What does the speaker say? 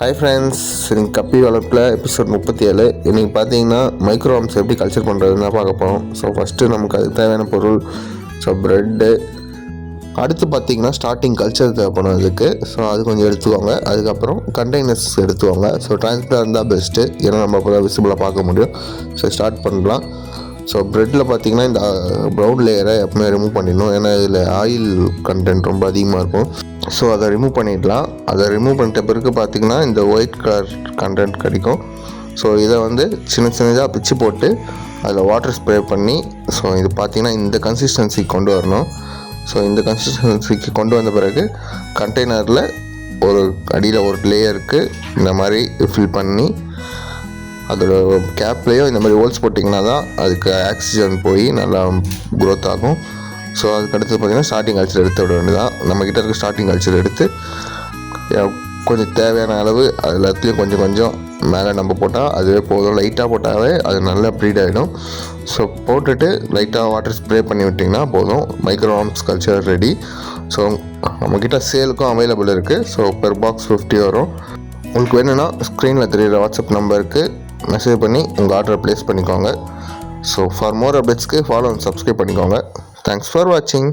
Hi friends, இன்னைக்கு கப்பி வளர்ப்பில் எபிசோட் 37. இன்றைக்கி பார்த்தீங்கன்னா மைக்ரோஆர்ம்ஸ் எப்படி கல்ச்சர் பண்ணுறதுன்னு தான் பார்க்க போகிறோம். ஸோ ஃபஸ்ட்டு நமக்கு அதுக்கு தேவையான பொருள் ப்ரெட்டு. அடுத்து பார்த்திங்கன்னா ஸ்டார்டிங் கல்ச்சர் தேவைப்படும் அதுக்கு. ஸோ அது கொஞ்சம் எடுத்துக்கோங்க. அதுக்கப்புறம் கண்டெய்னர்ஸ் எடுத்துக்கோங்க. ஸோ டிரான்ஸ்பரண்ட் இருந்தால் பெஸ்ட்டு, ஏன்னா நம்ம அப்போ தான் விசிபிளாக பார்க்க முடியும். ஸோ ஸ்டார்ட் பண்ணலாம். ஸோ ப்ரெட்டில் பார்த்திங்கன்னா இந்த ப்ரௌன் லேயரை எப்பவுமே ரிமூவ் பண்ணிடணும், ஏன்னா இதில் ஆயில் கண்டென்ட் ரொம்ப அதிகமாக இருக்கும். ஸோ அதை ரிமூவ் பண்ணிடலாம். அதை ரிமூவ் பண்ணிட்ட பிறகு பார்த்திங்கன்னா இந்த ஒயிட் கலர் கண்டென்ட் கிடைக்கும். ஸோ இதை சின்ன சின்னதாக பிச்சு போட்டு அதில் வாட்டர் ஸ்ப்ரே பண்ணி, ஸோ இது பார்த்திங்கன்னா இந்த கன்சிஸ்டன்சிக்கு கொண்டு வரணும். ஸோ இந்த கன்சிஸ்டன்சிக்கு கொண்டு வந்த பிறகு கண்டெய்னரில் ஒரு அடியில் ஒரு லேயருக்கு இந்த மாதிரி ஃபில் பண்ணி அதோட கேப்லேயும் இந்த மாதிரி ஹோல்ஸ் போட்டிங்கன்னா தான் அதுக்கு ஆக்சிஜன் போய் நல்லா க்ரோத் ஆகும். ஸோ அதுக்கடுத்து பார்த்திங்கன்னா ஸ்டார்டிங் கல்ச்சர் எடுத்து விட வேண்டியதான். நம்மக்கிட்ட இருக்க ஸ்டார்டிங் கல்ச்சர் எடுத்து கொஞ்சம் தேவையான அளவு அது எல்லாத்துலேயும் கொஞ்சம் கொஞ்சம் மேலே நம்ம போட்டால் அதுவே போதும். லைட்டாக போட்டாவே அது நல்லா ப்ரீட் ஆகிடும். ஸோ போட்டுட்டு லைட்டாக வாட்டர் ஸ்ப்ரே பண்ணி விட்டிங்கன்னா போதும். மைக்ரோஆர்ம்ஸ் கல்ச்சர் ரெடி. ஸோ நம்மக்கிட்ட சேலுக்கும் அவைலபிள் இருக்குது. ஸோ பெர் பாக்ஸ் 50 வரும். உங்களுக்கு வேணும்னா ஸ்க்ரீனில் தெரியுற வாட்ஸ்அப் நம்பருக்கு மெசேஜ் பண்ணி உங்கள் ஆர்டரை ப்ளேஸ் பண்ணிக்கோங்க. ஸோ ஃபார் மோர் அப்டேட்ஸ்க்கு ஃபாலோ அண்ட் சப்ஸ்கிரைப் பண்ணிக்கோங்க. தேங்க்ஸ் ஃபார் வாட்சிங்.